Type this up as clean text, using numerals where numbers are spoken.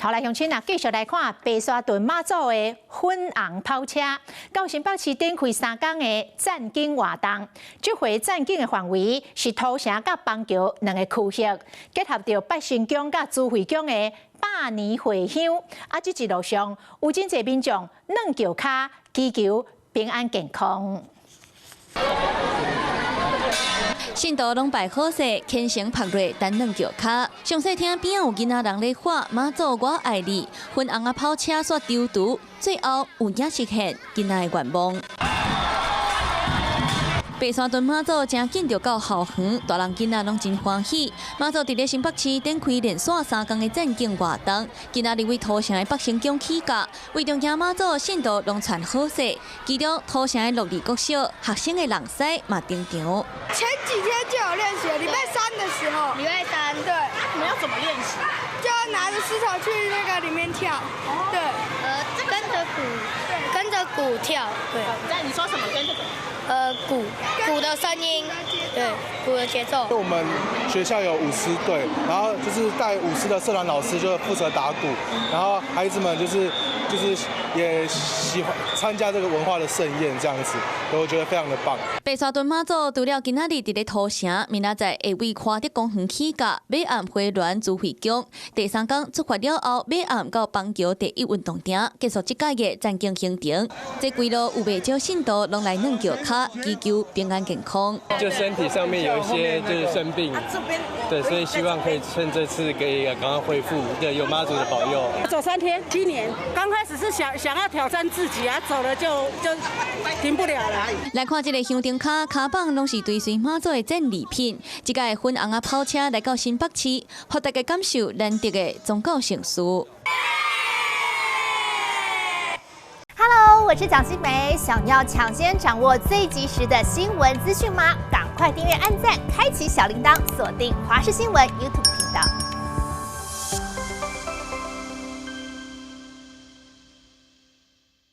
好来，乡亲啊，继续来看白沙屯妈祖的粉红跑车，到新北市展开3天的战景活动。这回战景的范围是土城甲邦桥2个区域，结合着八仙宫甲朱慧宫的百年回乡。这一路上有真侪民众软脚脚，祈求平安健康。 信徒拢拜好势，虔诚拍落等软脚脚。详细听边有囡仔人咧喊妈祖我爱你，粉红啊跑车煞丢毒，最后有影实现囡仔的愿望。白沙屯妈祖正紧就到后园，大人囡仔拢真欢喜。妈祖伫咧新北市展开连续3天的战景活动，今仔日为土城的北仙宫起驾，为中迎妈祖信徒拢传好势。其中土城的乐利国小学生的人狮嘛登场。前几天就有练习，礼拜3的时候。礼拜3。对。你们要怎么练习？就要拿着石头去那个里面跳。对。跟着鼓跳。对。你说什么？跟着鼓？鼓的声音，对，鼓的节奏。我们学校有舞狮队，然后就是带舞狮的社团老师就负责打鼓，然后孩子们就是也喜欢参加这个文化的盛宴这样子，所以我觉得非常的棒。白沙屯妈祖除了今仔日伫咧土城，明仔载会为花德公园起驾，尾暗回銮朱慧宫。第3天出发了后，尾暗到邦桥第1运动场，结束这届的战景行程。这几路有袂少信徒拢来软脚脚，祈求平安健康。就身体上面有一些就是生病，对，所以希望可以趁这次可以赶快恢复，对，有妈祖的保佑。走3天，7年，刚开始是想要挑战自己啊，走了就停不了了。来看这个乡顶卡棒，拢是追随妈祖的战利品。这届粉红啊跑车来到新北市，让大家感受难得的宗教盛事。Hello， 我是蒋欣梅。想要抢先掌握最及时的新闻资讯吗？赶快订阅、按赞、开启小铃铛，锁定华视新闻 YouTube 频道。